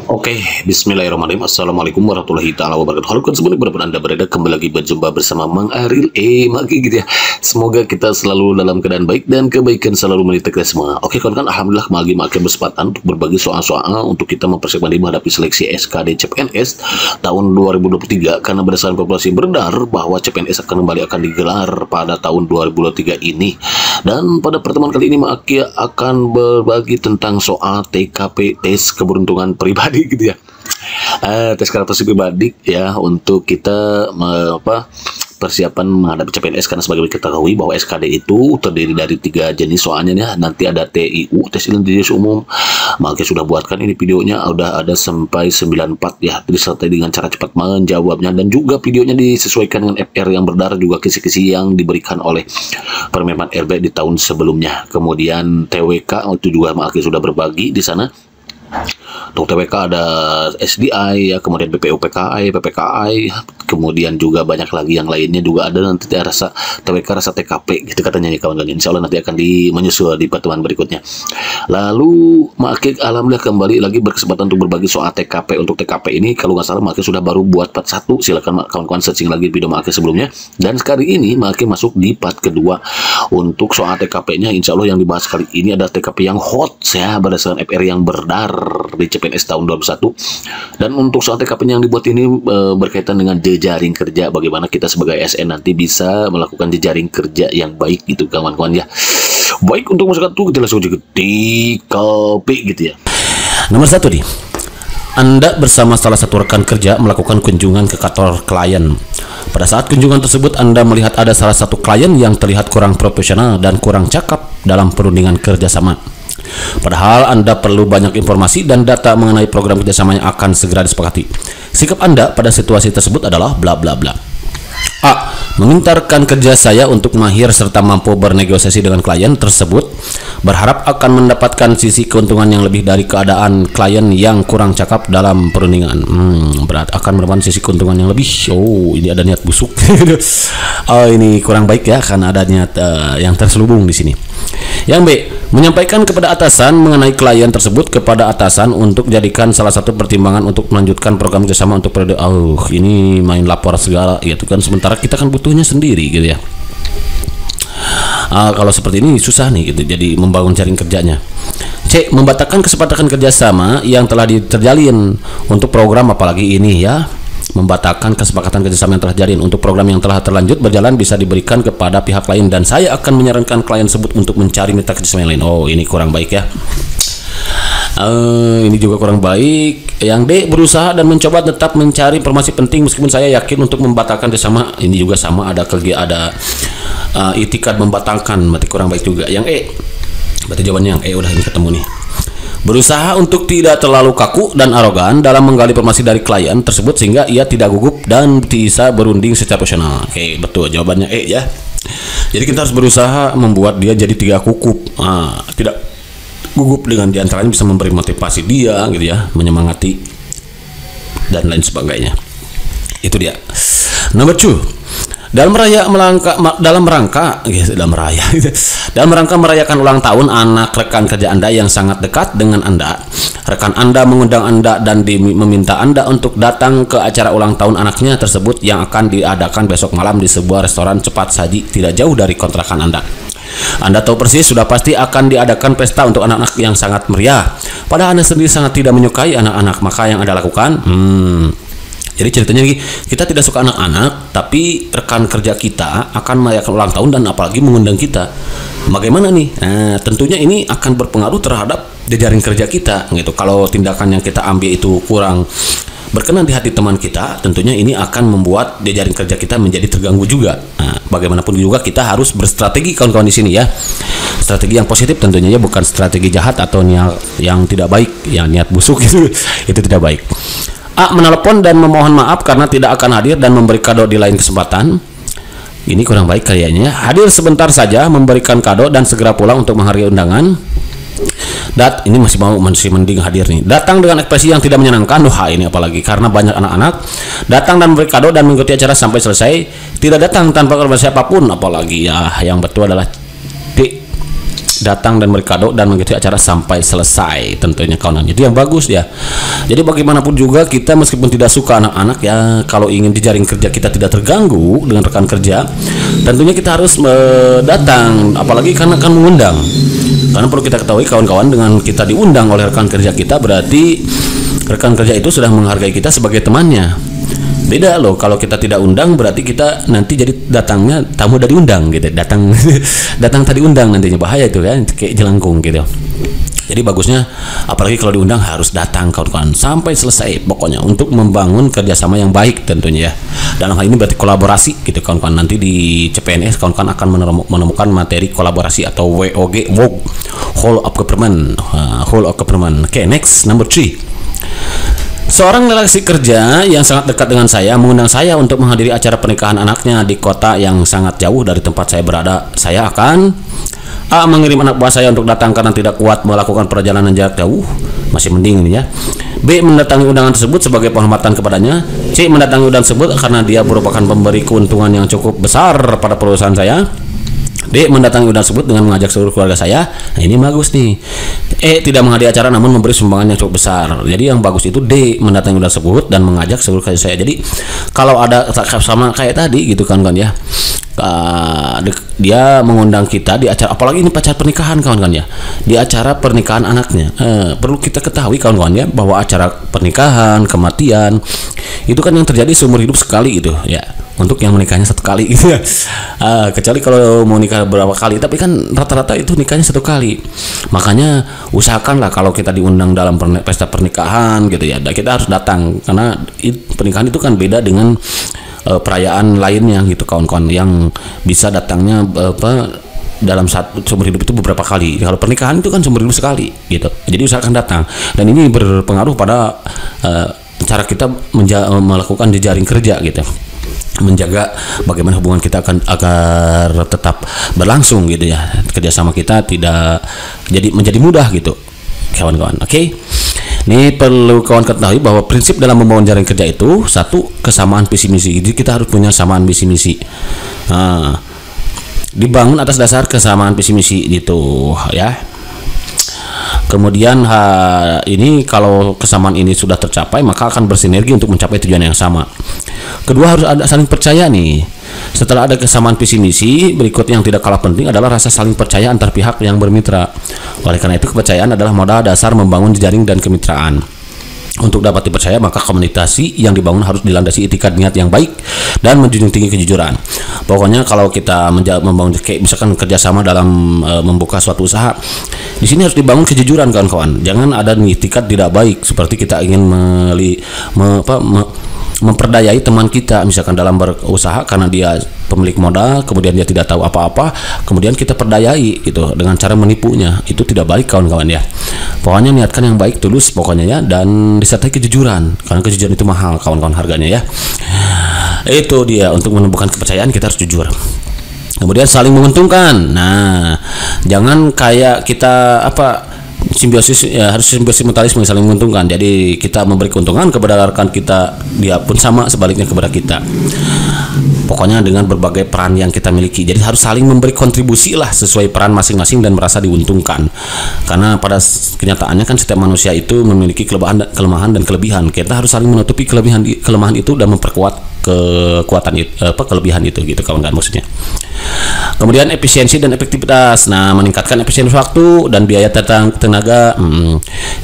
Oke, bismillahirrahmanirrahim. Assalamualaikum warahmatullahi ta'ala wabarakatuh. Halo kawan semuanya, berapa Anda berada, kembali lagi berjumpa bersama Mang Aril Maki gitu ya. Semoga kita selalu dalam keadaan baik dan kebaikan selalu meniti kita semua. Oke kawan, alhamdulillah kembali makin berkesempatan untuk berbagi soal-soal untuk kita mempersiapkan diri menghadapi seleksi SKD CPNS tahun 2023, karena berdasarkan populasi beredar bahwa CPNS akan digelar pada tahun 2023 ini. Dan pada pertemuan kali ini Maki akan berbagi tentang soal TKP, tes keberuntungan pribadi gitu ya, tes karakteristik pribadi ya, untuk kita persiapan menghadapi CPNS. Karena sebagai kita ketahui bahwa SKD itu terdiri dari 3 jenis soalnya ya. Nanti ada TIU, tes identitas umum, maka sudah buatkan ini videonya, udah ada sampai 94 ya, disertai dengan cara cepat menjawabnya, dan juga videonya disesuaikan dengan FR yang berdarah, juga kisi-kisi yang diberikan oleh Permenpan RB di tahun sebelumnya. Kemudian TWK itu juga maka sudah berbagi di sana. Untuk TWK ada SDI ya, kemudian BPUPKI, PPKI, kemudian juga banyak lagi yang lainnya juga ada. Nanti ada rasa TWK, rasa TKP gitu katanya nih kawan-kawan. Insya Allah nanti akan menyusul di pertemuan berikutnya. Lalu Makik alhamdulillah kembali lagi berkesempatan untuk berbagi soal TKP. Untuk TKP ini kalau nggak salah Makik sudah baru buat part 1, silakan kawan-kawan searching lagi video Makik sebelumnya. Dan sekali ini Makik masuk di part kedua untuk soal TKP-nya. Insya Allah yang dibahas kali ini ada TKP yang hot ya, berdasarkan FR yang berdar di CPNS tahun 2021. Dan untuk soal TKP yang dibuat ini berkaitan dengan jejaring kerja, bagaimana kita sebagai ASN nanti bisa melakukan jejaring kerja yang baik gitu kawan-kawan ya. Baik, untuk masyarakat itu kita langsung ke TKP gitu ya. Nomor 1 nih, Anda bersama salah satu rekan kerja melakukan kunjungan ke kantor klien. Pada saat kunjungan tersebut Anda melihat ada salah satu klien yang terlihat kurang profesional dan kurang cakap dalam perundingan kerjasama. Padahal Anda perlu banyak informasi dan data mengenai program kerjasama yang akan segera disepakati. Sikap Anda pada situasi tersebut adalah bla bla bla. A. Mengintarkan kerja saya untuk mahir serta mampu bernegosiasi dengan klien tersebut, berharap akan mendapatkan sisi keuntungan yang lebih dari keadaan klien yang kurang cakap dalam perundingan. Berat akan mendapatkan sisi keuntungan yang lebih. Oh, ini ada niat busuk. Oh, ini kurang baik ya, karena ada niat yang terselubung di sini. Yang B. Menyampaikan kepada atasan mengenai klien tersebut kepada atasan untuk jadikan salah satu pertimbangan untuk melanjutkan program kerjasama untuk periode. Ini main lapor segala gitu kan, sementara kita kan butuhnya sendiri gitu ya. Kalau seperti ini susah nih gitu, jadi membangun jaring kerjanya. C. Membatalkan kesepakatan kerjasama yang telah terjalin untuk program, apalagi ini ya, membatalkan kesepakatan kerjasama yang telah terjalin untuk program yang telah terlanjut berjalan bisa diberikan kepada pihak lain, dan saya akan menyarankan klien tersebut untuk mencari mitra kerjasama yang lain. Oh, ini kurang baik ya. Ini juga kurang baik. Yang D. Berusaha dan mencoba tetap mencari informasi penting meskipun saya yakin untuk membatalkan kerjasama. Ini juga sama, ada itikad membatalkan, berarti kurang baik juga. Yang E. Berarti jawabannya yang E, udah ini ketemu nih. Berusaha untuk tidak terlalu kaku dan arogan dalam menggali informasi dari klien tersebut sehingga ia tidak gugup dan bisa berunding secara profesional. Oke, betul jawabannya E ya. Jadi kita harus berusaha membuat dia jadi tidak gugup, tidak gugup, dengan diantaranya bisa memberi motivasi dia gitu ya, menyemangati dan lain sebagainya. Itu dia. Nomor 2. Dalam rangka merayakan ulang tahun anak rekan kerja Anda yang sangat dekat dengan Anda, rekan Anda mengundang Anda dan meminta Anda untuk datang ke acara ulang tahun anaknya tersebut yang akan diadakan besok malam di sebuah restoran cepat saji tidak jauh dari kontrakan Anda. Anda tahu persis sudah pasti akan diadakan pesta untuk anak-anak yang sangat meriah. Padahal Anda sendiri sangat tidak menyukai anak-anak, maka yang Anda lakukan, jadi ceritanya lagi, kita tidak suka anak-anak, tapi rekan kerja kita akan merayakan ulang tahun dan apalagi mengundang kita. Bagaimana nih? Tentunya ini akan berpengaruh terhadap jejaring kerja kita gitu. Kalau tindakan yang kita ambil itu kurang berkenan di hati teman kita, tentunya ini akan membuat jejaring kerja kita menjadi terganggu juga. Bagaimanapun juga kita harus berstrategi kawan-kawan di sini ya. Strategi yang positif tentunya ya, bukan strategi jahat atau yang tidak baik, yang niat busuk itu tidak baik. A. Menelepon dan memohon maaf karena tidak akan hadir dan memberi kado di lain kesempatan. Ini kurang baik kayaknya. Hadir sebentar saja, memberikan kado dan segera pulang untuk menghargai undangan. Ini masih mending hadir nih. Datang dengan ekspresi yang tidak menyenangkan. Wah, ini apalagi karena banyak anak-anak. Datang dan memberi kado dan mengikuti acara sampai selesai. Tidak datang tanpa kabar siapapun, apalagi ya. Yang betul adalah D. datang dan beri kado dan mengikuti acara sampai selesai tentunya kawan. Itu yang bagus ya. Jadi bagaimanapun juga kita meskipun tidak suka anak-anak ya, kalau ingin di jaring kerja kita tidak terganggu dengan rekan kerja, tentunya kita harus datang, apalagi karena akan mengundang. Karena perlu kita ketahui kawan-kawan, dengan kita diundang oleh rekan kerja kita berarti rekan kerja itu sudah menghargai kita sebagai temannya. Beda loh kalau kita tidak undang, berarti kita nanti jadi datangnya tamu dari undang gitu, datang tadi undang, nantinya bahaya itu kan, kayak jelangkung gitu. Jadi bagusnya apalagi kalau diundang harus datang kawan-kawan sampai selesai pokoknya, untuk membangun kerjasama yang baik tentunya ya. Dalam hal ini berarti kolaborasi gitu kawan-kawan. Nanti di CPNS kawan-kawan akan menemukan materi kolaborasi atau WOG, Whole of Government. Oke, next number 3. Seorang lelaki kerja yang sangat dekat dengan saya mengundang saya untuk menghadiri acara pernikahan anaknya di kota yang sangat jauh dari tempat saya berada. Saya akan A. mengirim anak buah saya untuk datang karena tidak kuat melakukan perjalanan jarak jauh, masih mending ini ya. B. mendatangi undangan tersebut sebagai penghormatan kepadanya. C. mendatangi undangan tersebut karena dia merupakan pemberi keuntungan yang cukup besar pada perusahaan saya. D. mendatangi undangan tersebut dengan mengajak seluruh keluarga saya. Nah, ini bagus nih. E. tidak menghadiri acara namun memberi sumbangan yang cukup besar. Jadi yang bagus itu D. mendatangi undangan tersebut dan mengajak seluruh keluarga saya. Jadi kalau ada sama kayak tadi gitu kan ya, dia mengundang kita di acara, apalagi ini acara pernikahan kawan-kawan ya, di acara pernikahan anaknya. Perlu kita ketahui kawan-kawan ya, bahwa acara pernikahan, kematian itu kan yang terjadi seumur hidup sekali itu ya, untuk yang menikahnya 1 kali gitu ya. Kecuali kalau mau nikah berapa kali, tapi kan rata-rata itu nikahnya 1 kali. Makanya usahakanlah kalau kita diundang dalam pesta pernikahan gitu ya, kita harus datang, karena pernikahan itu kan beda dengan perayaan lainnya gitu kawan-kawan, yang bisa datangnya dalam satu seumur hidup itu beberapa kali. Kalau pernikahan itu kan seumur hidup sekali gitu, jadi usahakan datang. Dan ini berpengaruh pada cara kita melakukan jejaring kerja gitu, menjaga bagaimana hubungan kita agar tetap berlangsung gitu ya, kerjasama kita tidak menjadi mudah gitu kawan-kawan. Oke. Ini perlu kawan ketahui bahwa prinsip dalam membangun jaring kerja itu, 1, kesamaan visi misi. Jadi kita harus punya kesamaan visi misi. Dibangun atas dasar kesamaan visi misi gitu ya. Kemudian ini kalau kesamaan ini sudah tercapai, maka akan bersinergi untuk mencapai tujuan yang sama. Kedua, harus ada saling percaya nih. Setelah ada kesamaan visi misi, berikut yang tidak kalah penting adalah rasa saling percaya antar pihak yang bermitra. Oleh karena itu, kepercayaan adalah modal dasar membangun jejaring dan kemitraan. Untuk dapat dipercaya, maka komunikasi yang dibangun harus dilandasi itikat niat yang baik dan menjunjung tinggi kejujuran. Pokoknya kalau kita membangun kayak misalkan kerjasama dalam membuka suatu usaha, di sini harus dibangun kejujuran kawan-kawan. Jangan ada itikat tidak baik seperti kita ingin memperdayai teman kita misalkan dalam berusaha karena dia pemilik modal, kemudian dia tidak tahu apa-apa, kemudian kita perdayai gitu dengan cara menipunya. Itu tidak baik kawan-kawan ya. Pokoknya niatkan yang baik, tulus pokoknya ya, dan disertai kejujuran, karena kejujuran itu mahal kawan-kawan harganya ya. Itu dia, untuk menumbuhkan kepercayaan kita harus jujur. Kemudian saling menguntungkan. Nah, jangan kayak kita simbiosis ya, harus simbiosis mutualisme, saling menguntungkan. Jadi kita memberi keuntungan kepada rekan kita, dia pun sama sebaliknya kepada kita. Pokoknya dengan berbagai peran yang kita miliki. Jadi harus saling memberi kontribusi lah sesuai peran masing-masing dan merasa diuntungkan. Karena pada kenyataannya kan setiap manusia itu memiliki kelemahan dan kelebihan. Kita harus saling menutupi kelemahan itu dan memperkuat kelebihan itu gitu kawan-kawan maksudnya. Kemudian efisiensi dan efektivitas. Nah, meningkatkan efisiensi waktu dan biaya tenaga.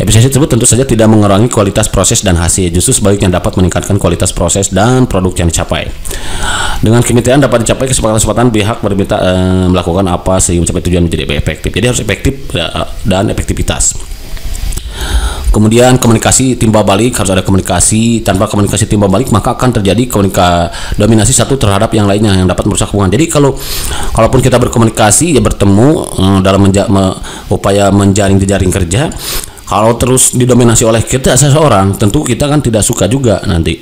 Efisiensi tersebut tentu saja tidak mengurangi kualitas proses dan hasil, justru sebaliknya dapat meningkatkan kualitas proses dan produk yang dicapai. Dengan kemitraan dapat dicapai kesepakatan pihak berbeda melakukan apa sehingga mencapai tujuan menjadi efektif. Jadi harus efektif dan efektivitas. Kemudian komunikasi timbal balik, harus ada komunikasi. Tanpa komunikasi timbal balik maka akan terjadi dominasi satu terhadap yang lainnya yang dapat merusak hubungan. Jadi kalaupun kita berkomunikasi ya bertemu dalam upaya menjaring jejaring kerja, kalau terus didominasi oleh kita seseorang, tentu kita kan tidak suka juga nanti.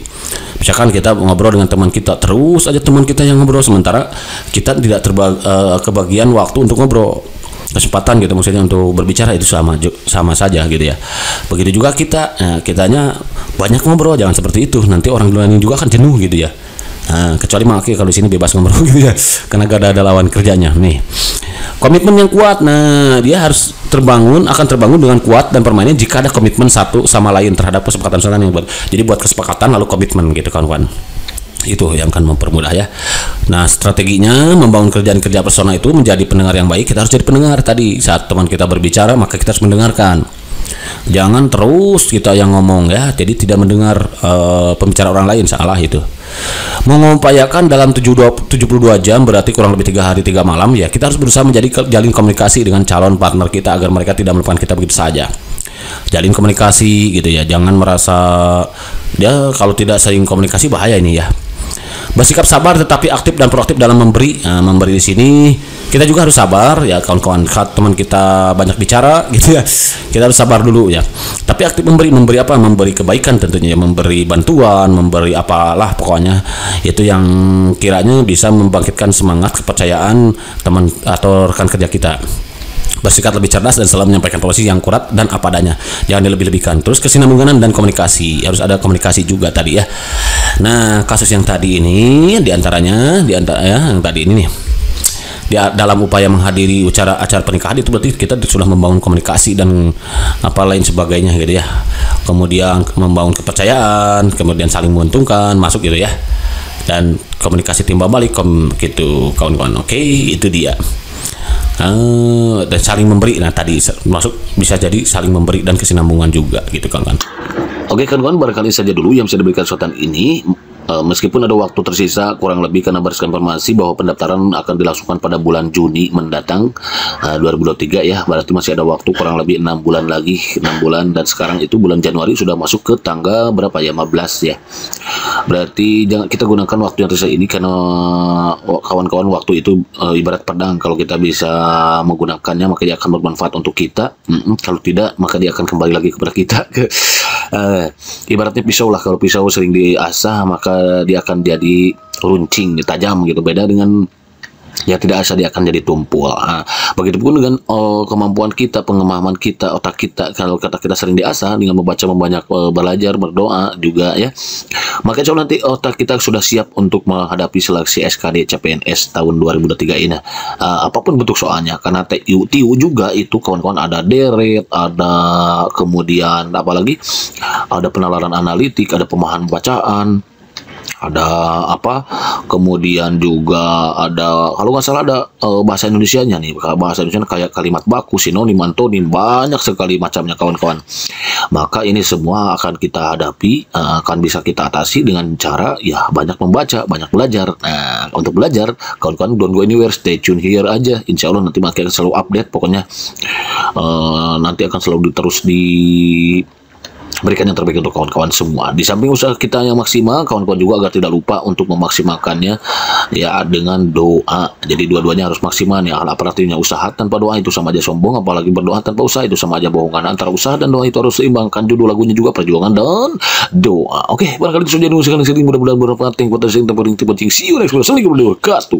Misalkan kita ngobrol dengan teman kita, terus aja teman kita yang ngobrol, sementara kita tidak kebagian waktu untuk ngobrol. Kesempatan gitu maksudnya untuk berbicara itu sama saja gitu ya. Begitu juga kitanya banyak ngobrol, jangan seperti itu, nanti orang lain juga akan jenuh gitu ya. Nah, kecuali Maki kalau di sini bebas ngomong gitu ya, karena gak ada lawan kerjanya nih. Komitmen yang kuat, nah dia harus akan terbangun dengan kuat dan permainnya jika ada komitmen satu sama lain terhadap kesepakatan yang buat. Jadi buat kesepakatan lalu komitmen gitu kawan-kawan. Itu yang akan mempermudah ya. Nah, strateginya membangun kerja persona itu menjadi pendengar yang baik. Kita harus jadi pendengar tadi. Saat teman kita berbicara, maka kita harus mendengarkan. Jangan terus kita yang ngomong ya. Jadi tidak mendengar pembicara orang lain, salah itu. Mengupayakan dalam 72 jam berarti kurang lebih 3 hari 3 malam ya. Kita harus berusaha jalin komunikasi dengan calon partner kita agar mereka tidak melupakan kita begitu saja. Jalin komunikasi gitu ya. Jangan merasa dia kalau tidak sering komunikasi bahaya ini ya. Bersikap sabar tetapi aktif dan proaktif dalam memberi. Nah, memberi di sini kita juga harus sabar ya kawan-kawan. Teman kita banyak bicara gitu ya, kita harus sabar dulu ya. Tapi aktif memberi apa? Memberi kebaikan tentunya ya, memberi bantuan, memberi apalah pokoknya itu yang kiranya bisa membangkitkan semangat kepercayaan teman atau rekan kerja kita. Bersikap lebih cerdas dan selalu menyampaikan posisi yang akurat dan apa adanya, jangan dilebih-lebihkan. Terus kesinambungan dan komunikasi, harus ada komunikasi juga tadi ya. Nah, kasus yang tadi ini diantaranya yang tadi ini nih, dalam upaya menghadiri acara pernikahan itu berarti kita sudah membangun komunikasi dan apa lain sebagainya gitu ya. Kemudian membangun kepercayaan, kemudian saling menguntungkan, masuk gitu ya. Dan komunikasi timbal balik gitu kawan-kawan. Oke, itu dia. Dan saling memberi. Nah tadi masuk bisa jadi saling memberi dan kesinambungan juga gitu kan. Oke kawan-kawan, barangkali saja dulu yang bisa diberikan kesempatan ini. Meskipun ada waktu tersisa kurang lebih karena berdasarkan informasi bahwa pendaftaran akan dilangsungkan pada bulan Juni mendatang 2023 ya, berarti masih ada waktu kurang lebih 6 bulan lagi, 6 bulan, dan sekarang itu bulan Januari sudah masuk ke tanggal berapa ya, 15 ya. Berarti jangan kita gunakan waktu yang tersisa ini karena kawan-kawan waktu itu ibarat pedang, kalau kita bisa menggunakannya maka dia akan bermanfaat untuk kita, kalau tidak maka dia akan kembali lagi kepada kita. Ibaratnya pisau lah, kalau pisau sering diasah maka dia akan jadi runcing, tajam gitu. Beda dengan ya tidak asah, dia akan jadi tumpul. Begitupun dengan kemampuan kita, pengemahaman kita, otak kita. Kalau kata kita sering diasah dengan membaca, membanyak belajar, berdoa juga ya, maka insya Allah nanti otak kita sudah siap untuk menghadapi seleksi SKD CPNS tahun 2023 ini. Apapun bentuk soalnya, karena TIU juga itu kawan-kawan ada deret, ada kemudian apalagi ada penalaran analitik, ada pemahaman bacaan, ada apa, kemudian juga ada kalau nggak salah ada bahasa Indonesianya nih. Bahasa Indonesia kayak kalimat baku, sinonim, antonim, banyak sekali macamnya kawan-kawan. Maka ini semua akan kita hadapi, akan bisa kita atasi dengan cara ya banyak membaca, banyak belajar. Nah, untuk belajar kawan-kawan don't go anywhere, stay tune here aja. Insya Allah nanti akan selalu update, pokoknya nanti akan selalu terus berikan yang terbaik untuk kawan-kawan semua. Di samping usaha kita yang maksimal, kawan-kawan juga agar tidak lupa untuk memaksimalkannya ya dengan doa. Jadi dua-duanya harus maksimal ya. Artinya usaha tanpa doa itu sama aja sombong, apalagi berdoa tanpa usaha itu sama aja bohongan. Antara usaha dan doa itu harus seimbangkan. Judul lagunya juga perjuangan dan doa. Oke, barangkali itu saja dulu sekali. Mudah-mudahan bermanfaat. See you next video. Assalamualaikum warahmatullahi wabarakatuh.